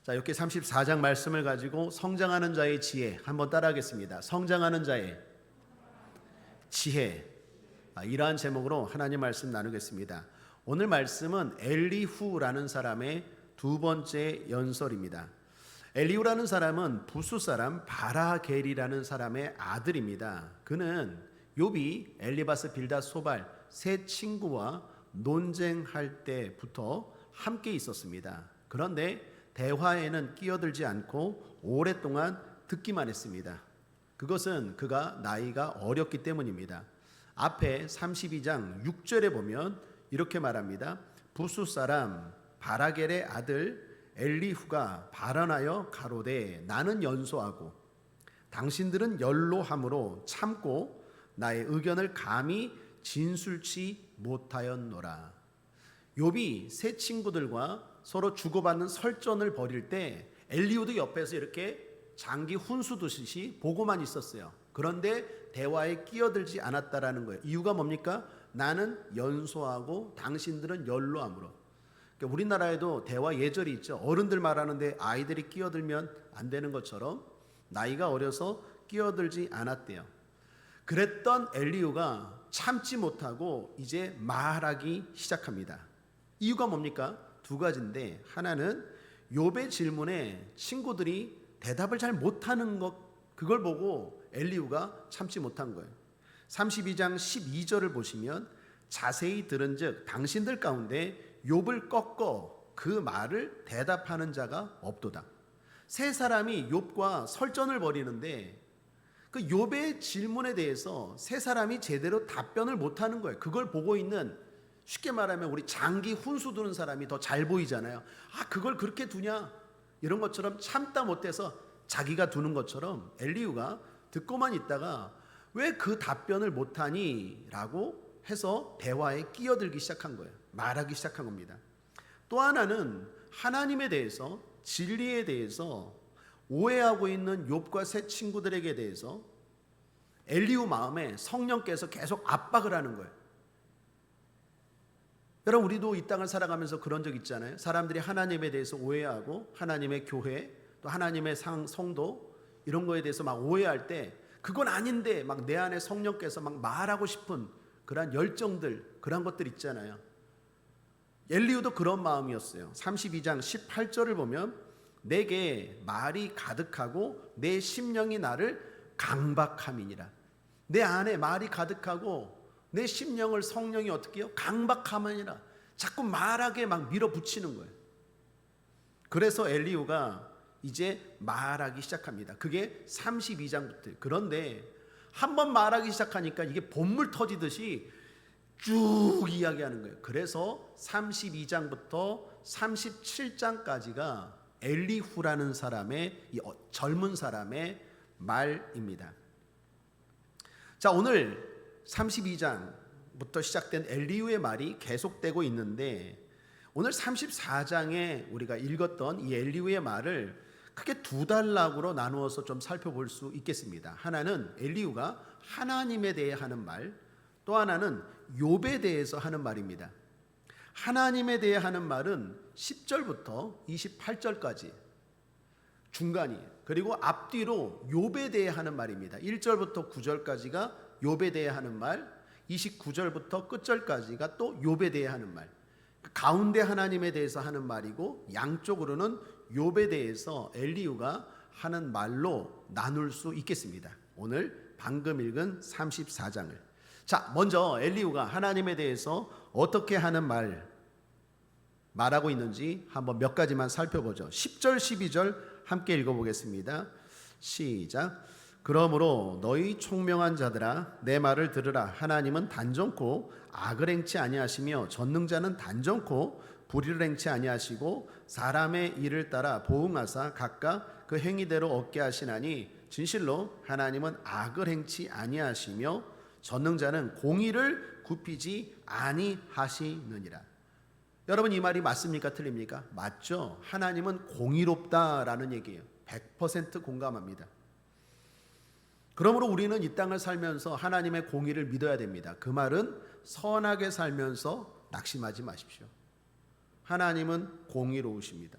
자, 이렇게 34장 말씀을 가지고 성장하는 자의 지혜 한번 따라하겠습니다. 성장하는 자의 지혜. 이러한 제목으로 하나님 말씀 나누겠습니다. 오늘 말씀은 엘리후라는 사람의 두 번째 연설입니다. 엘리후라는 사람은 부수 사람 바라겔이라는 사람의 아들입니다. 그는 욥이 엘리바스 빌닷 소발 세 친구와 논쟁할 때부터 함께 있었습니다. 그런데 대화에는 끼어들지 않고 오랫동안 듣기만 했습니다. 그것은 그가 나이가 어렸기 때문입니다. 앞에 32장 6절에 보면 이렇게 말합니다. 부수 사람 바라겔의 아들 엘리후가 발언하여 가로되 나는 연소하고 당신들은 연로함으로 참고 나의 의견을 감히 진술치 못하였노라. 욥이 세 친구들과 서로 주고받는 설전을 벌일 때 엘리후도 옆에서 이렇게 장기 훈수 두듯이 보고만 있었어요. 그런데 대화에 끼어들지 않았다라는 거예요. 이유가 뭡니까? 나는 연소하고 당신들은 연로함으로. 그러니까 우리나라에도 대화 예절이 있죠. 어른들 말하는데 아이들이 끼어들면 안 되는 것처럼 나이가 어려서 끼어들지 않았대요. 그랬던 엘리후가 참지 못하고 이제 말하기 시작합니다. 이유가 뭡니까? 두 가지인데, 하나는 욥의 질문에 친구들이 대답을 잘 못하는 것, 그걸 보고 엘리후가 참지 못한 거예요. 32장 12절을 보시면 자세히 들은즉 당신들 가운데 욥을 꺾어 그 말을 대답하는 자가 없도다. 세 사람이 욥과 설전을 벌이는데 그 욥의 질문에 대해서 세 사람이 제대로 답변을 못하는 거예요. 그걸 보고 있는, 쉽게 말하면 우리 장기 훈수 두는 사람이 더 잘 보이잖아요. 그걸 그렇게 두냐? 이런 것처럼 참다 못해서 자기가 두는 것처럼 엘리후가 듣고만 있다가 왜 그 답변을 못하니? 라고 해서 대화에 끼어들기 시작한 거예요. 말하기 시작한 겁니다. 또 하나는 하나님에 대해서, 진리에 대해서 오해하고 있는 욥과 세 친구들에게 대해서 엘리후 마음에 성령께서 계속 압박을 하는 거예요. 여러분, 우리도 이 땅을 살아가면서 그런 적 있잖아요. 사람들이 하나님에 대해서 오해하고 하나님의 교회, 또 하나님의 성도, 이런 거에 대해서 막 오해할 때 그건 아닌데 막 내 안에 성령께서 막 말하고 싶은 그런 열정들, 그런 것들 있잖아요. 엘리후도 그런 마음이었어요. 32장 18절을 보면 내게 말이 가득하고 내 심령이 나를 강박함이니라. 내 안에 말이 가득하고 내 심령을 성령이 어떻게 해요? 강박함이니라. 자꾸 말하게 막 밀어붙이는 거예요. 그래서 엘리후가 이제 말하기 시작합니다. 그게 32장부터. 그런데 한번 말하기 시작하니까 이게 본물 터지듯이 쭉 이야기하는 거예요. 그래서 32장부터 37장까지가 엘리후라는 사람의, 이 젊은 사람의 말입니다. 자, 오늘 32장부터 시작된 엘리후의 말이 계속되고 있는데, 오늘 34장에 우리가 읽었던 이 엘리후의 말을 크게 두 단락으로 나누어서 좀 살펴볼 수 있겠습니다. 하나는 엘리후가 하나님에 대해 하는 말, 또 하나는 욥에 대해서 하는 말입니다. 하나님에 대해 하는 말은 10절부터 28절까지 중간이에요. 그리고 앞뒤로 욥에 대해 하는 말입니다. 1절부터 9절까지가 욥에 대해 하는 말, 29절부터 끝절까지가 또 욥에 대해 하는 말. 가운데 하나님에 대해서 하는 말이고 양쪽으로는 욥에 대해서 엘리후가 하는 말로 나눌 수 있겠습니다. 오늘 방금 읽은 34장을. 자, 먼저 엘리후가 하나님에 대해서 어떻게 하는 말하고 있는지 한번 몇 가지만 살펴보죠. 10절 12절 함께 읽어보겠습니다. 시작. 그러므로 너희 총명한 자들아 내 말을 들으라. 하나님은 단정코 악을 행치 아니하시며 전능자는 단정코 불의를 행치 아니하시고 사람의 일을 따라 보응하사 각각 그 행위대로 얻게 하시나니 진실로 하나님은 악을 행치 아니하시며 전능자는 공의를 굽히지 아니하시느니라. 여러분, 이 말이 맞습니까? 틀립니까? 맞죠? 하나님은 공의롭다라는 얘기예요. 100% 공감합니다. 그러므로 우리는 이 땅을 살면서 하나님의 공의를 믿어야 됩니다. 그 말은 선하게 살면서 낙심하지 마십시오. 하나님은 공의로우십니다.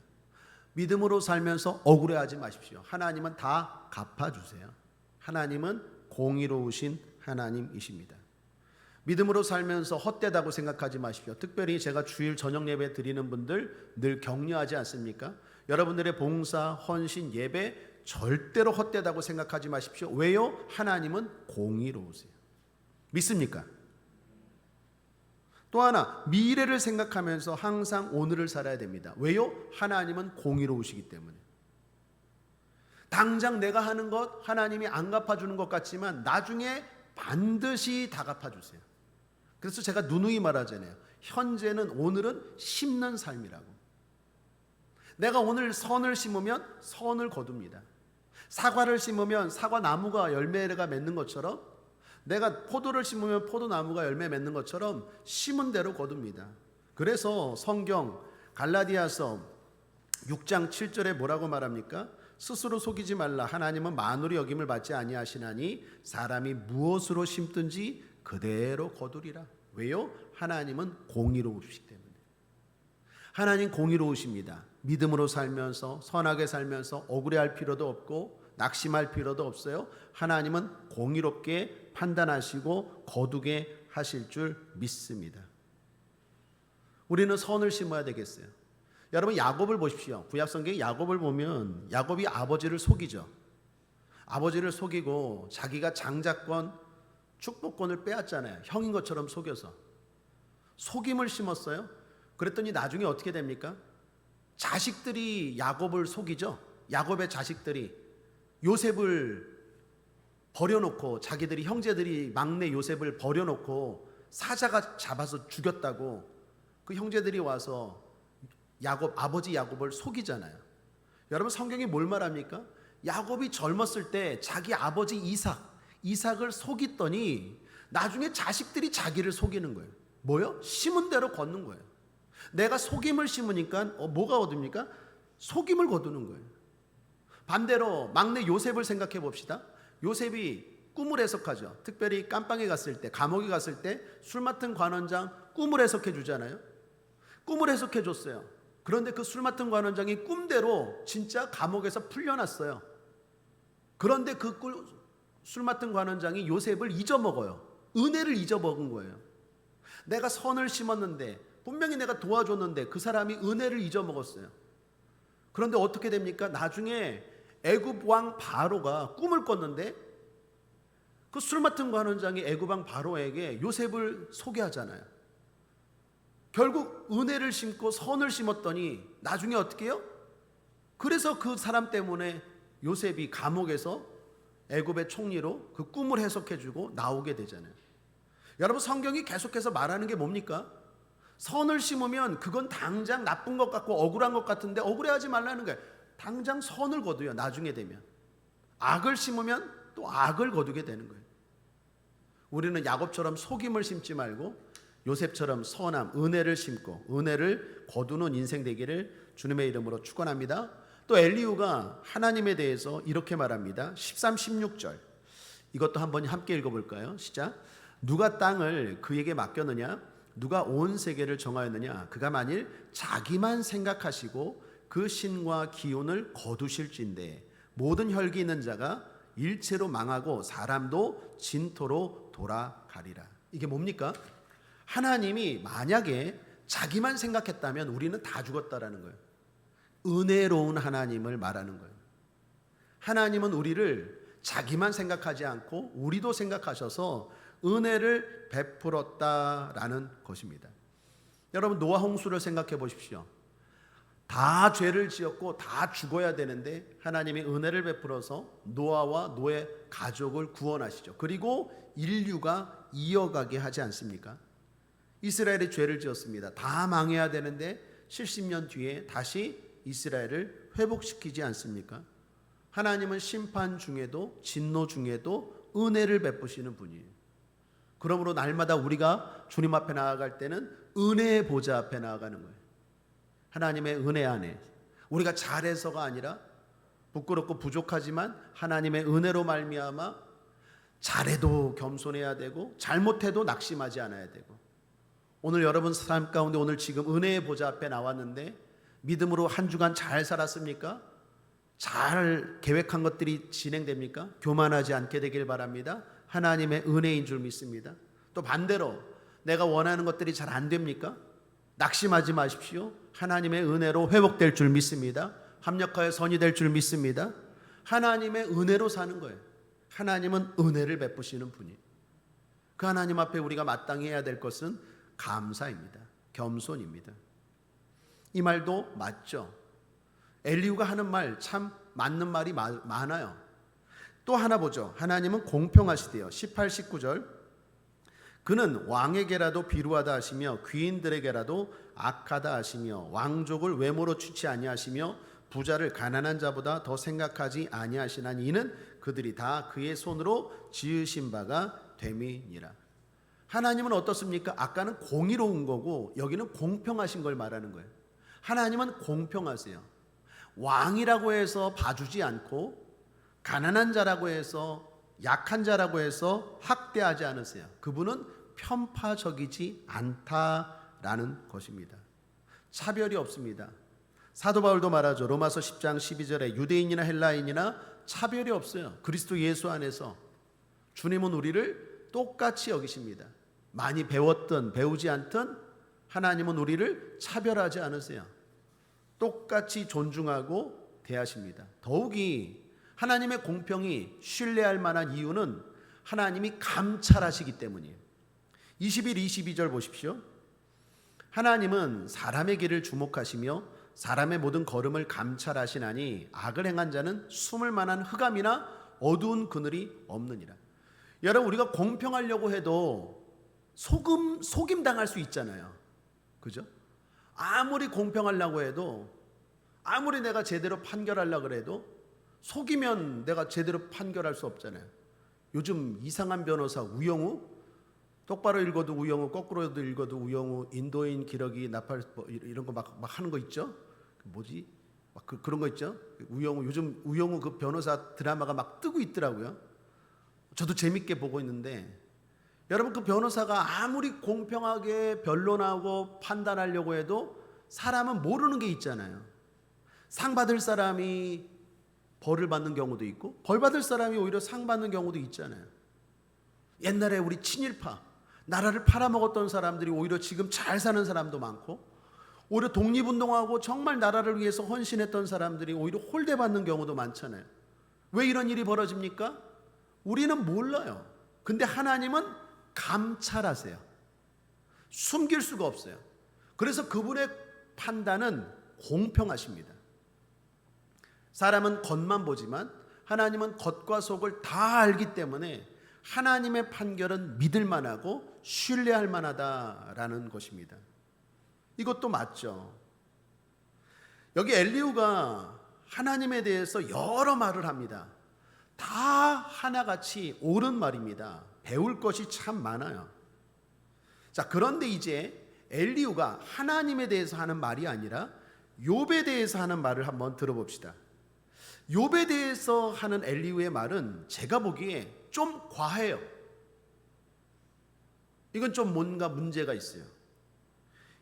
믿음으로 살면서 억울해하지 마십시오. 하나님은 다 갚아주세요. 하나님은 공의로우신 하나님이십니다. 믿음으로 살면서 헛되다고 생각하지 마십시오. 특별히 제가 주일 저녁 예배 드리는 분들 늘 격려하지 않습니까? 여러분들의 봉사, 헌신, 예배 절대로 헛되다고 생각하지 마십시오. 왜요? 하나님은 공의로우세요. 믿습니까? 또 하나, 미래를 생각하면서 항상 오늘을 살아야 됩니다. 왜요? 하나님은 공의로우시기 때문에. 당장 내가 하는 것 하나님이 안 갚아주는 것 같지만 나중에 반드시 다 갚아주세요. 그래서 제가 누누이 말하잖아요. 현재는, 오늘은 심는 삶이라고. 내가 오늘 선을 심으면 선을 거둡니다. 사과를 심으면 사과 나무가 열매가 맺는 것처럼, 내가 포도를 심으면 포도나무가 열매 맺는 것처럼 심은 대로 거둡니다. 그래서 성경 갈라디아서 6장 7절에 뭐라고 말합니까? 스스로 속이지 말라. 하나님은 만으로 여김을 받지 아니하시나니 사람이 무엇으로 심든지 그대로 거두리라. 왜요? 하나님은 공의로우시기 때문에. 하나님 공의로우십니다. 믿음으로 살면서, 선하게 살면서 억울해할 필요도 없고 낙심할 필요도 없어요. 하나님은 공의롭게 판단하시고 거두게 하실 줄 믿습니다. 우리는 선을 심어야 되겠어요. 여러분, 야곱을 보십시오. 구약 성경에 야곱을 보면 야곱이 아버지를 속이죠. 아버지를 속이고 자기가 장자권, 축복권을 빼앗잖아요. 형인 것처럼 속여서. 속임을 심었어요. 그랬더니 나중에 어떻게 됩니까? 자식들이 야곱을 속이죠. 야곱의 자식들이 요셉을 버려놓고, 자기들이, 형제들이 막내 요셉을 버려놓고 사자가 잡아서 죽였다고 그 형제들이 와서 아버지 야곱을 속이잖아요. 여러분, 성경이 뭘 말합니까? 야곱이 젊었을 때 자기 아버지 이삭을 속였더니 나중에 자식들이 자기를 속이는 거예요. 뭐요? 심은 대로 걷는 거예요. 내가 속임을 심으니까 뭐가 얻습니까? 속임을 거두는 거예요. 반대로 막내 요셉을 생각해 봅시다. 요셉이 꿈을 해석하죠. 특별히 깜빵에 갔을 때, 감옥에 갔을 때 술 맡은 관원장 꿈을 해석해 주잖아요. 꿈을 해석해 줬어요. 그런데 그 술 맡은 관원장이 꿈대로 진짜 감옥에서 풀려났어요. 그런데 그 술 맡은 관원장이 요셉을 잊어먹어요. 은혜를 잊어먹은 거예요. 내가 선을 심었는데, 분명히 내가 도와줬는데 그 사람이 은혜를 잊어먹었어요. 그런데 어떻게 됩니까? 나중에 애굽 왕 바로가 꿈을 꿨는데 그 술 맡은 관원장이 애굽 왕 바로에게 요셉을 소개하잖아요. 결국 은혜를 심고 선을 심었더니 나중에 어떻게 해요? 그래서 그 사람 때문에 요셉이 감옥에서 애굽의 총리로 그 꿈을 해석해주고 나오게 되잖아요. 여러분, 성경이 계속해서 말하는 게 뭡니까? 선을 심으면 그건 당장 나쁜 것 같고 억울한 것 같은데 억울해하지 말라는 거예요. 당장 선을 거두요. 나중에 되면. 악을 심으면 또 악을 거두게 되는 거예요. 우리는 야곱처럼 속임을 심지 말고 요셉처럼 선함, 은혜를 심고 은혜를 거두는 인생 되기를 주님의 이름으로 축원합니다. 또 엘리후가 하나님에 대해서 이렇게 말합니다. 13, 16절. 이것도 한번 함께 읽어볼까요? 시작. 누가 땅을 그에게 맡겼느냐? 누가 온 세계를 정하였느냐? 그가 만일 자기만 생각하시고 그 신과 기운을 거두실진대 모든 혈기 있는 자가 일체로 망하고 사람도 진토로 돌아가리라. 이게 뭡니까? 하나님이 만약에 자기만 생각했다면 우리는 다 죽었다라는 거예요. 은혜로운 하나님을 말하는 거예요. 하나님은 우리를 자기만 생각하지 않고 우리도 생각하셔서 은혜를 베풀었다라는 것입니다. 여러분, 노아 홍수를 생각해 보십시오. 다 죄를 지었고 다 죽어야 되는데 하나님이 은혜를 베풀어서 노아와 노의 가족을 구원하시죠. 그리고 인류가 이어가게 하지 않습니까? 이스라엘이 죄를 지었습니다. 다 망해야 되는데 70년 뒤에 다시 이스라엘을 회복시키지 않습니까? 하나님은 심판 중에도 진노 중에도 은혜를 베푸시는 분이에요. 그러므로 날마다 우리가 주님 앞에 나아갈 때는 은혜의 보좌 앞에 나아가는 거예요. 하나님의 은혜 안에 우리가 잘해서가 아니라 부끄럽고 부족하지만 하나님의 은혜로 말미암아 잘해도 겸손해야 되고 잘못해도 낙심하지 않아야 되고, 오늘 여러분 삶 가운데 오늘 지금 은혜의 보좌 앞에 나왔는데 믿음으로 한 주간 잘 살았습니까? 잘 계획한 것들이 진행됩니까? 교만하지 않게 되길 바랍니다. 하나님의 은혜인 줄 믿습니다. 또 반대로 내가 원하는 것들이 잘 안 됩니까? 낙심하지 마십시오. 하나님의 은혜로 회복될 줄 믿습니다. 합력하여 선이 될 줄 믿습니다. 하나님의 은혜로 사는 거예요. 하나님은 은혜를 베푸시는 분이에요. 그 하나님 앞에 우리가 마땅히 해야 될 것은 감사입니다. 겸손입니다. 이 말도 맞죠. 엘리후가 하는 말 참 맞는 말이 많아요. 또 하나 보죠. 하나님은 공평하시대요. 18, 19절. 그는 왕에게라도 비루하다 하시며 귀인들에게라도 악하다 하시며 왕족을 외모로 취치 아니하시며 부자를 가난한 자보다 더 생각하지 아니하시나니 이는 그들이 다 그의 손으로 지으신 바가 됨이니라. 하나님은 어떻습니까? 아까는 공의로운 거고 여기는 공평하신 걸 말하는 거예요. 하나님은 공평하세요. 왕이라고 해서 봐주지 않고 가난한 자라고 해서 약한 자라고 해서 학대하지 않으세요. 그분은 편파적이지 않다라는 것입니다. 차별이 없습니다. 사도 바울도 말하죠. 로마서 10장 12절에 유대인이나 헬라인이나 차별이 없어요. 그리스도 예수 안에서 주님은 우리를 똑같이 여기십니다. 많이 배웠든 배우지 않든 하나님은 우리를 차별하지 않으세요. 똑같이 존중하고 대하십니다. 더욱이 하나님의 공평이 신뢰할 만한 이유는 하나님이 감찰하시기 때문이에요. 21, 22절 보십시오. 하나님은 사람의 길을 주목하시며 사람의 모든 걸음을 감찰하시나니 악을 행한 자는 숨을 만한 흑암이나 어두운 그늘이 없느니라. 여러분, 우리가 공평하려고 해도 속임 당할 수 있잖아요. 그죠? 아무리 공평하려고 해도, 아무리 내가 제대로 판결하려고 그래도 속이면 내가 제대로 판결할 수 없잖아요. 요즘 이상한 변호사 우영우, 똑바로 읽어도 우영우, 거꾸로도 읽어도 우영우, 인도인 기러기 나팔 이런 거 막 하는 거 있죠? 뭐지? 막 그런 거 있죠? 우영우, 요즘 우영우 그 변호사 드라마가 막 뜨고 있더라고요. 저도 재밌게 보고 있는데, 여러분, 그 변호사가 아무리 공평하게 변론하고 판단하려고 해도 사람은 모르는 게 있잖아요. 상 받을 사람이 벌을 받는 경우도 있고 벌 받을 사람이 오히려 상 받는 경우도 있잖아요. 옛날에 우리 친일파, 나라를 팔아먹었던 사람들이 오히려 지금 잘 사는 사람도 많고, 오히려 독립운동하고 정말 나라를 위해서 헌신했던 사람들이 오히려 홀대받는 경우도 많잖아요. 왜 이런 일이 벌어집니까? 우리는 몰라요. 근데 하나님은 감찰하세요. 숨길 수가 없어요. 그래서 그분의 판단은 공평하십니다. 사람은 겉만 보지만 하나님은 겉과 속을 다 알기 때문에 하나님의 판결은 믿을 만하고 신뢰할 만하다라는 것입니다. 이것도 맞죠. 여기 엘리후가 하나님에 대해서 여러 말을 합니다. 다 하나같이 옳은 말입니다. 배울 것이 참 많아요. 자, 그런데 이제 엘리후가 하나님에 대해서 하는 말이 아니라 욥에 대해서 하는 말을 한번 들어봅시다. 욥에 대해서 하는 엘리후의 말은 제가 보기에 좀 과해요. 이건 좀 뭔가 문제가 있어요.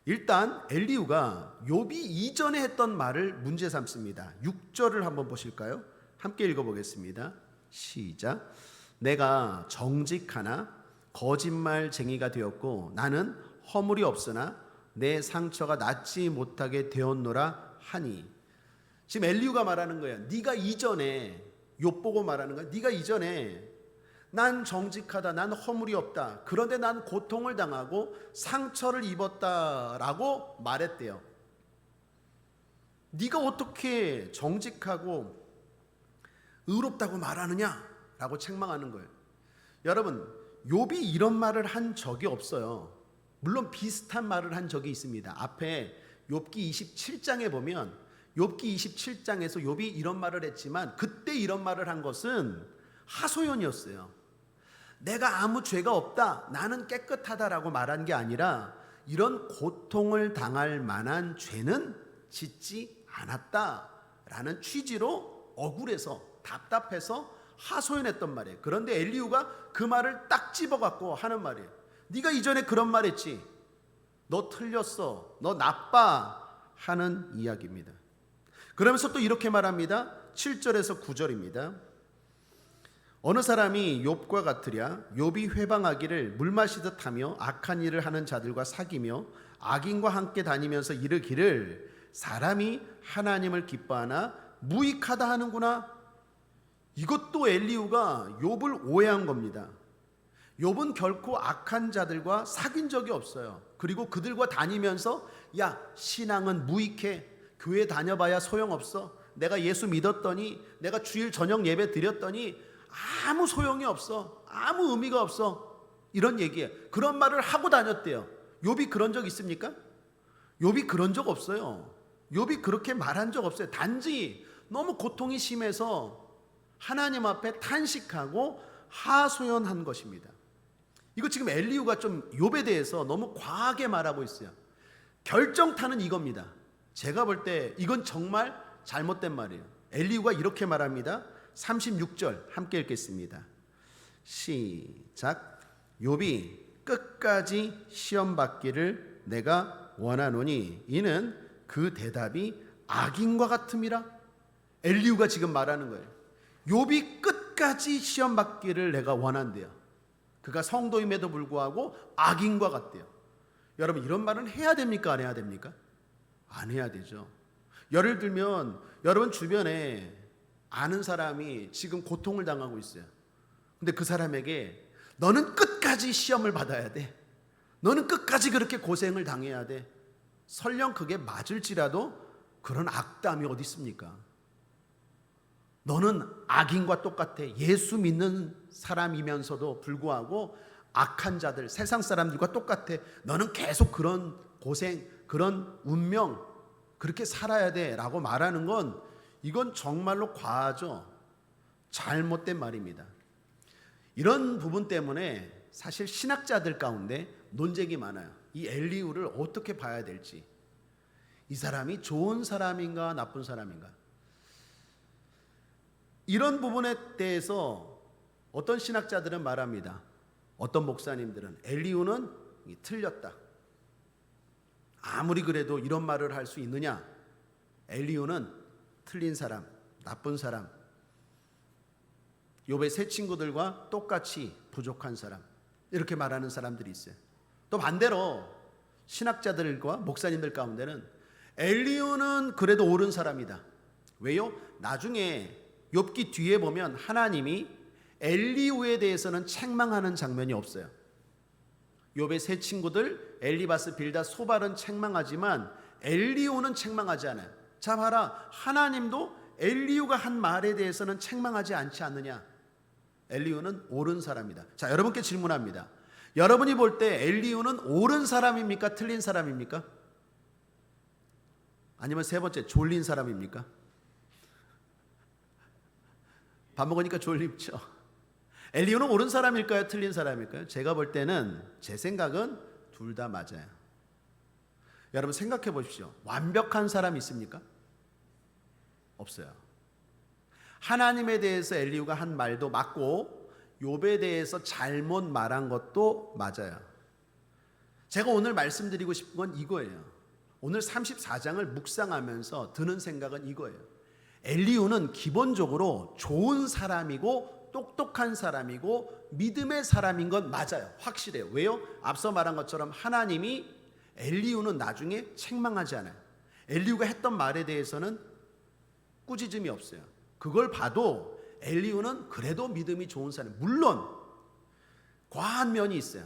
일단 엘리후가 욥이 이전에 했던 말을 문제 삼습니다. 6절을 한번 보실까요? 함께 읽어보겠습니다. 시작. 내가 정직하나 거짓말쟁이가 되었고 나는 허물이 없으나 내 상처가 낫지 못하게 되었노라 하니. 지금 엘리후가 말하는 거예요. 네가 이전에, 욥 보고 말하는 거예요. 네가 이전에 난 정직하다, 난 허물이 없다, 그런데 난 고통을 당하고 상처를 입었다라고 말했대요. 네가 어떻게 정직하고 의롭다고 말하느냐라고 책망하는 거예요. 여러분, 욥이 이런 말을 한 적이 없어요. 물론 비슷한 말을 한 적이 있습니다. 앞에 욥기 27장에 보면 욥기 27장에서 욥이 이런 말을 했지만 그때 이런 말을 한 것은 하소연이었어요. 내가 아무 죄가 없다, 나는 깨끗하다라고 말한 게 아니라 이런 고통을 당할 만한 죄는 짓지 않았다라는 취지로 억울해서 답답해서 하소연했던 말이에요. 그런데 엘리후가 그 말을 딱 집어갖고 하는 말이에요. 네가 이전에 그런 말 했지, 너 틀렸어, 너 나빠, 하는 이야기입니다. 그러면서 또 이렇게 말합니다. 7절에서 9절입니다. 어느 사람이 욥과 같으랴. 욥이 회방하기를 물 마시듯 하며 악한 일을 하는 자들과 사귀며 악인과 함께 다니면서 이르기를 사람이 하나님을 기뻐하나 무익하다 하는구나. 이것도 엘리후가 욥을 오해한 겁니다. 욥은 결코 악한 자들과 사귄 적이 없어요. 그리고 그들과 다니면서 야, 신앙은 무익해. 교회 다녀봐야 소용없어. 내가 예수 믿었더니, 내가 주일 저녁 예배 드렸더니 아무 소용이 없어. 아무 의미가 없어. 이런 얘기예요. 그런 말을 하고 다녔대요. 욥이 그런 적 있습니까? 욥이 그런 적 없어요. 욥이 그렇게 말한 적 없어요. 단지 너무 고통이 심해서 하나님 앞에 탄식하고 하소연한 것입니다. 이거 지금 엘리후가 좀 욥에 대해서 너무 과하게 말하고 있어요. 결정타는 이겁니다. 제가 볼 때 이건 정말 잘못된 말이에요. 엘리후가 이렇게 말합니다. 36절 함께 읽겠습니다. 시작. 욥이 끝까지 시험 받기를 내가 원하노니 이는 그 대답이 악인과 같음이라. 엘리후가 지금 말하는 거예요. 욥이 끝까지 시험 받기를 내가 원한대요. 그가 성도임에도 불구하고 악인과 같대요. 여러분, 이런 말은 해야 됩니까? 안 해야 됩니까? 안 해야 되죠. 예를 들면 여러분 주변에 아는 사람이 지금 고통을 당하고 있어요. 근데 그 사람에게 너는 끝까지 시험을 받아야 돼. 너는 끝까지 그렇게 고생을 당해야 돼. 설령 그게 맞을지라도 그런 악담이 어디 있습니까? 너는 악인과 똑같아. 예수 믿는 사람이면서도 불구하고 악한 자들, 세상 사람들과 똑같아. 너는 계속 그런 고생, 그런 운명 그렇게 살아야 돼 라고 말하는 건 이건 정말로 과하죠. 잘못된 말입니다. 이런 부분 때문에 사실 신학자들 가운데 논쟁이 많아요. 이 엘리후를 어떻게 봐야 될지. 이 사람이 좋은 사람인가 나쁜 사람인가. 이런 부분에 대해서 어떤 신학자들은 말합니다. 어떤 목사님들은 엘리후는 틀렸다. 아무리 그래도 이런 말을 할 수 있느냐. 엘리후는 틀린 사람, 나쁜 사람, 욥의 세 친구들과 똑같이 부족한 사람, 이렇게 말하는 사람들이 있어요. 또 반대로 신학자들과 목사님들 가운데는 엘리후는 그래도 옳은 사람이다. 왜요? 나중에 욥기 뒤에 보면 하나님이 엘리후에 대해서는 책망하는 장면이 없어요. 욥의 세 친구들 엘리바스, 빌닷, 소발은 책망하지만 엘리후는 책망하지 않아요. 자 봐라, 하나님도 엘리후가 한 말에 대해서는 책망하지 않지 않느냐. 엘리후는 옳은 사람이다. 자, 여러분께 질문합니다. 여러분이 볼 때 엘리후는 옳은 사람입니까? 틀린 사람입니까? 아니면 세 번째, 졸린 사람입니까? 밥 먹으니까 졸립죠. 엘리후는 옳은 사람일까요? 틀린 사람일까요? 제가 볼 때는, 제 생각은 둘 다 맞아요. 여러분 생각해 보십시오. 완벽한 사람 있습니까? 없어요. 하나님에 대해서 엘리후가 한 말도 맞고 욥에 대해서 잘못 말한 것도 맞아요. 제가 오늘 말씀드리고 싶은 건 이거예요. 오늘 34장을 묵상하면서 드는 생각은 이거예요. 엘리후는 기본적으로 좋은 사람이고 똑똑한 사람이고 믿음의 사람인 건 맞아요. 확실해요. 왜요? 앞서 말한 것처럼 하나님이 엘리후는 나중에 책망하지 않아요. 엘리후가 했던 말에 대해서는 꾸짖음이 없어요. 그걸 봐도 엘리후는 그래도 믿음이 좋은 사람. 물론 과한 면이 있어요.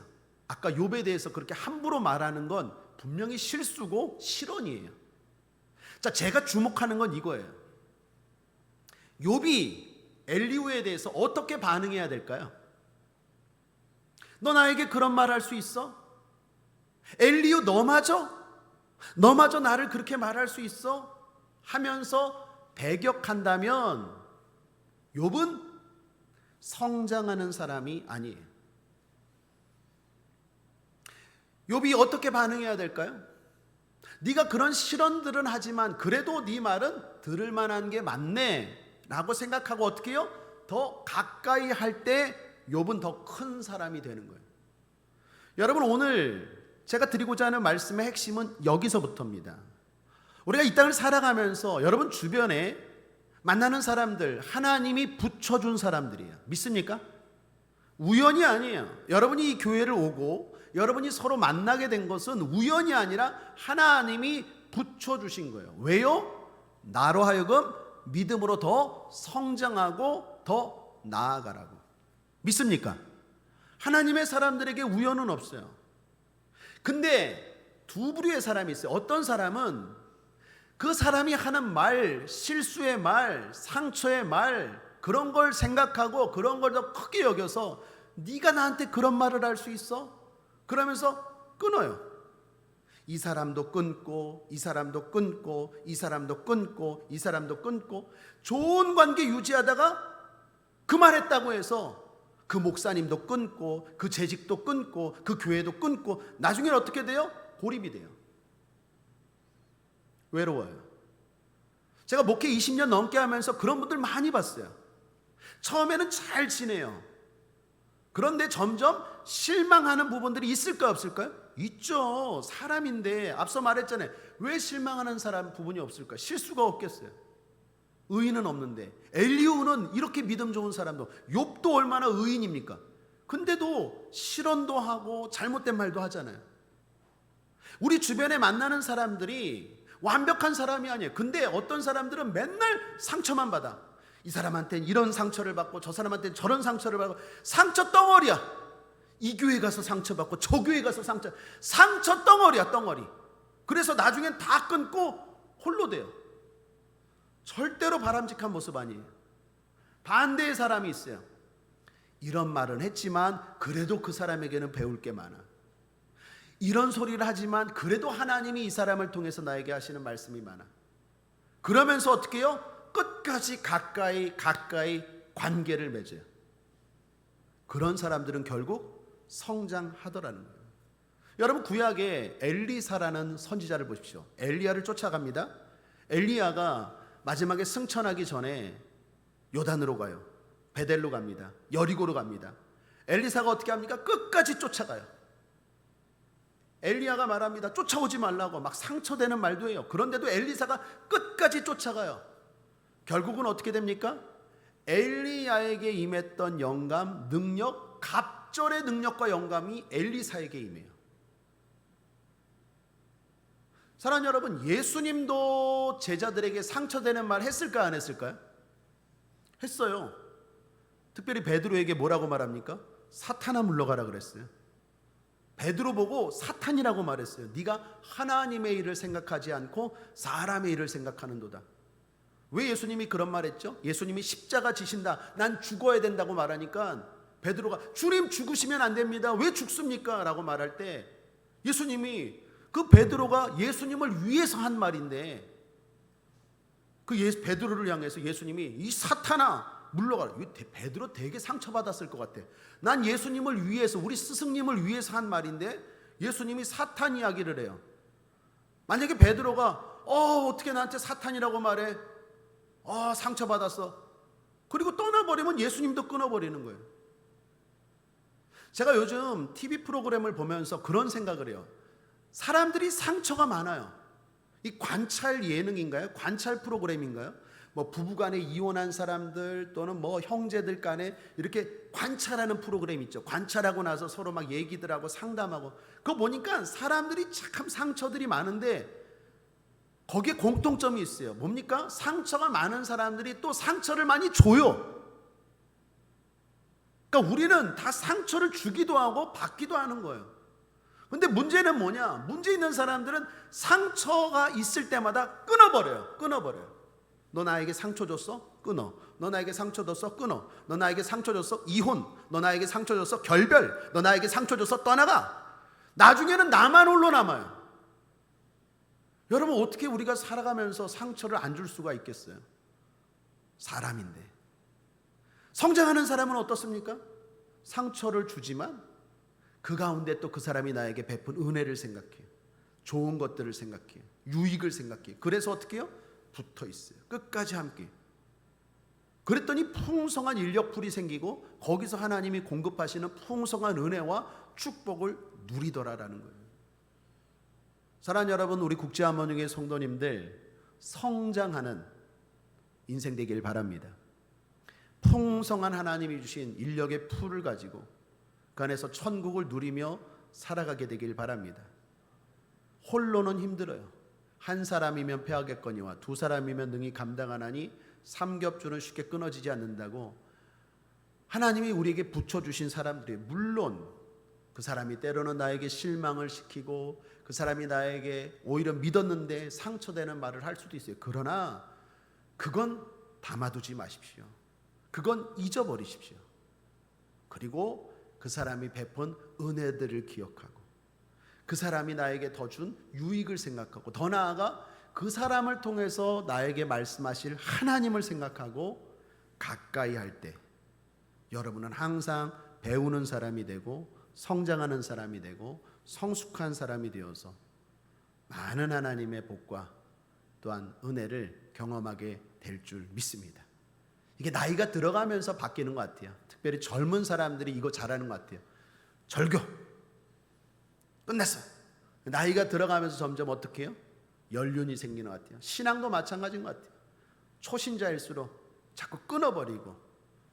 아까 욥에 대해서 그렇게 함부로 말하는 건 분명히 실수고 실언이에요. 자, 제가 주목하는 건 이거예요. 욥이 엘리후에 대해서 어떻게 반응해야 될까요? 너 나에게 그런 말 할 수 있어? 엘리후 너마저 나를 그렇게 말할 수 있어? 하면서 배격한다면 욥은 성장하는 사람이 아니에요. 욥이 어떻게 반응해야 될까요? 네가 그런 실언들은 하지만 그래도 네 말은 들을 만한 게 맞네 라고 생각하고 어떻게 해요? 더 가까이 할 때 욥은 더 큰 사람이 되는 거예요. 여러분, 오늘 제가 드리고자 하는 말씀의 핵심은 여기서부터입니다. 우리가 이 땅을 살아가면서 여러분 주변에 만나는 사람들 하나님이 붙여준 사람들이에요. 믿습니까? 우연이 아니에요. 여러분이 이 교회를 오고 여러분이 서로 만나게 된 것은 우연이 아니라 하나님이 붙여주신 거예요. 왜요? 나로 하여금 믿음으로 더 성장하고 더 나아가라고. 믿습니까? 하나님의 사람들에게 우연은 없어요. 근데 두 부류의 사람이 있어요. 어떤 사람은 그 사람이 하는 말, 실수의 말, 상처의 말, 그런 걸 생각하고 그런 걸 더 크게 여겨서 네가 나한테 그런 말을 할 수 있어? 그러면서 끊어요. 이 사람도 끊고 이 사람도 끊고 이 사람도 끊고 이 사람도 끊고 좋은 관계 유지하다가 그만했다고 해서 그 목사님도 끊고 그 재직도 끊고 그 교회도 끊고 나중에는 어떻게 돼요? 고립이 돼요. 외로워요. 제가 목회 20년 넘게 하면서 그런 분들 많이 봤어요. 처음에는 잘 지내요. 그런데 점점 실망하는 부분들이 있을까요, 없을까요? 있죠. 사람인데 앞서 말했잖아요. 왜 실망하는 사람 부분이 없을까요? 실수가 없겠어요. 의인은 없는데. 엘리후는 이렇게 믿음 좋은 사람도, 욥도 얼마나 의인입니까? 근데도 실언도 하고 잘못된 말도 하잖아요. 우리 주변에 만나는 사람들이 완벽한 사람이 아니에요. 근데 어떤 사람들은 맨날 상처만 받아. 이 사람한테는 이런 상처를 받고 저 사람한테는 저런 상처를 받고 상처 덩어리야. 이 교회 가서 상처받고 저 교회 가서 상처 덩어리야, 덩어리. 그래서 나중엔 다 끊고 홀로 돼요. 절대로 바람직한 모습 아니에요. 반대의 사람이 있어요. 이런 말은 했지만 그래도 그 사람에게는 배울 게 많아. 이런 소리를 하지만 그래도 하나님이 이 사람을 통해서 나에게 하시는 말씀이 많아. 그러면서 어떻게 해요? 끝까지 가까이 관계를 맺어요. 그런 사람들은 결국 성장하더라는 거예요. 여러분 구약에 엘리사라는 선지자를 보십시오. 엘리야를 쫓아갑니다. 엘리야가 마지막에 승천하기 전에 요단으로 가요. 베델로 갑니다. 여리고로 갑니다. 엘리사가 어떻게 합니까? 끝까지 쫓아가요. 엘리야가 말합니다. 쫓아오지 말라고 막 상처되는 말도 해요. 그런데도 엘리사가 끝까지 쫓아가요. 결국은 어떻게 됩니까? 엘리야에게 임했던 영감, 능력, 갑절의 능력과 영감이 엘리사에게 임해요. 사랑하는 여러분, 예수님도 제자들에게 상처되는 말 했을까 안 했을까요? 했어요. 특별히 베드로에게 뭐라고 말합니까? 사탄아 물러가라 그랬어요. 베드로 보고 사탄이라고 말했어요. 네가 하나님의 일을 생각하지 않고 사람의 일을 생각하는도다. 왜 예수님이 그런 말 했죠? 예수님이 십자가 지신다, 난 죽어야 된다고 말하니까 베드로가 주님 죽으시면 안 됩니다, 왜 죽습니까? 라고 말할 때 예수님이, 그 베드로가 예수님을 위해서 한 말인데 그 베드로를 향해서 예수님이 이 사탄아 물러가라. 베드로 되게 상처받았을 것 같아. 난 예수님을 위해서, 우리 스승님을 위해서 한 말인데 예수님이 사탄 이야기를 해요. 만약에 베드로가 어떻게 나한테 사탄이라고 말해? 상처받았어. 그리고 떠나버리면 예수님도 끊어버리는 거예요. 제가 요즘 TV 프로그램을 보면서 그런 생각을 해요. 사람들이 상처가 많아요. 이 관찰 예능인가요? 관찰 프로그램인가요? 뭐 부부간에 이혼한 사람들 또는 뭐 형제들 간에 이렇게 관찰하는 프로그램 있죠. 관찰하고 나서 서로 막 얘기들 하고 상담하고, 그거 보니까 사람들이 참 상처들이 많은데 거기에 공통점이 있어요. 뭡니까? 상처가 많은 사람들이 또 상처를 많이 줘요. 그러니까 우리는 다 상처를 주기도 하고 받기도 하는 거예요. 근데 문제는 뭐냐? 문제 있는 사람들은 상처가 있을 때마다 끊어버려요. 너 나에게 상처 줬어? 끊어. 너 나에게 상처 줬어? 끊어. 너 나에게 상처 줬어? 이혼. 너 나에게 상처 줬어? 결별. 너 나에게 상처 줬어? 떠나가. 나중에는 나만 홀로 남아요. 여러분, 어떻게 우리가 살아가면서 상처를 안 줄 수가 있겠어요? 사람인데. 성장하는 사람은 어떻습니까? 상처를 주지만 그 가운데 또 그 사람이 나에게 베푼 은혜를 생각해요. 좋은 것들을 생각해요. 유익을 생각해요. 그래서 어떻게 해요? 붙어 있어요. 끝까지 함께. 그랬더니 풍성한 인력풀이 생기고 거기서 하나님이 공급하시는 풍성한 은혜와 축복을 누리더라라는 거예요. 사랑하는 여러분, 우리 국제하모니의 성도님들 성장하는 인생 되길 바랍니다. 풍성한 하나님이 주신 인력의 풀을 가지고 그 안에서 천국을 누리며 살아가게 되길 바랍니다. 홀로는 힘들어요. 한 사람이면 패하겠거니와 두 사람이면 능히 감당하나니 삼겹줄은 쉽게 끊어지지 않는다고 하나님이 우리에게 붙여주신 사람들이, 물론 그 사람이 때로는 나에게 실망을 시키고 그 사람이 나에게 오히려 믿었는데 상처되는 말을 할 수도 있어요. 그러나 그건 담아두지 마십시오. 그건 잊어버리십시오. 그리고 그 사람이 베푼 은혜들을 기억하고 그 사람이 나에게 더 준 유익을 생각하고 더 나아가 그 사람을 통해서 나에게 말씀하실 하나님을 생각하고 가까이 할 때 여러분은 항상 배우는 사람이 되고 성장하는 사람이 되고 성숙한 사람이 되어서 많은 하나님의 복과 또한 은혜를 경험하게 될 줄 믿습니다. 이게 나이가 들어가면서 바뀌는 것 같아요. 특별히 젊은 사람들이 이거 잘하는 것 같아요. 절교 끝냈어. 나이가 들어가면서 점점 어떻게 해요? 연륜이 생기는 것 같아요. 신앙도 마찬가지인 것 같아요. 초신자일수록 자꾸 끊어버리고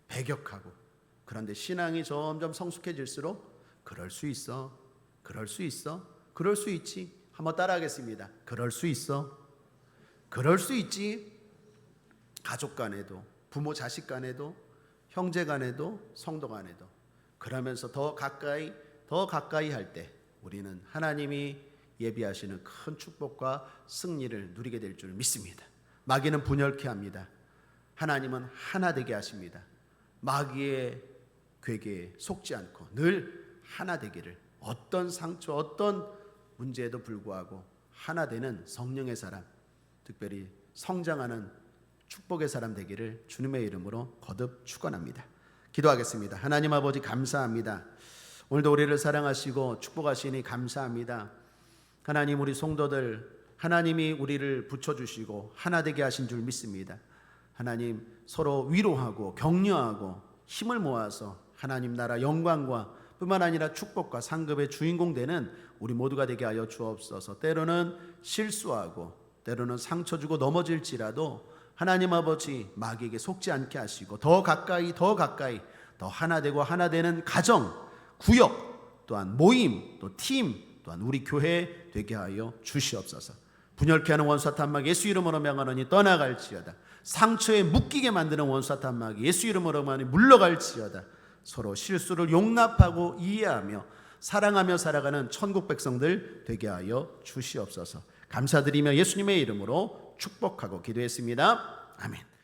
배격하고, 그런데 신앙이 점점 성숙해질수록 그럴 수 있어, 그럴 수 있어, 그럴 수 있지. 한번 따라하겠습니다. 그럴 수 있어, 그럴 수 있지. 가족 간에도, 부모 자식 간에도, 형제 간에도, 성도 간에도. 그러면서 더 가까이 할 때 우리는 하나님이 예비하시는 큰 축복과 승리를 누리게 될 줄 믿습니다. 마귀는 분열케 합니다. 하나님은 하나 되게 하십니다. 마귀의 괴계에 속지 않고 늘 하나 되기를, 어떤 상처, 어떤 문제에도 불구하고 하나 되는 성령의 사람, 특별히 성장하는 축복의 사람 되기를 주님의 이름으로 거듭 축원합니다. 기도하겠습니다. 하나님 아버지, 감사합니다. 오늘도 우리를 사랑하시고 축복하시니 감사합니다. 하나님, 우리 성도들 하나님이 우리를 붙여주시고 하나 되게 하신 줄 믿습니다. 하나님, 서로 위로하고 격려하고 힘을 모아서 하나님 나라 영광과 뿐만 아니라 축복과 상급의 주인공 되는 우리 모두가 되게 하여 주옵소서. 때로는 실수하고 때로는 상처 주고 넘어질지라도 하나님 아버지, 마귀에게 속지 않게 하시고 더 가까이 더 하나 되고 하나 되는 가정, 구역, 또한 모임, 또 팀, 또한 우리 교회 되게 하여 주시옵소서. 분열케 하는 원수사탄 마귀 예수 이름으로 명하노니 떠나갈지어다. 상처에 묶이게 만드는 원수사탄 마귀 예수 이름으로 명하니 물러갈지어다. 서로 실수를 용납하고 이해하며 사랑하며 살아가는 천국 백성들 되게 하여 주시옵소서. 감사드리며 예수님의 이름으로 축복하고 기도했습니다. 아멘.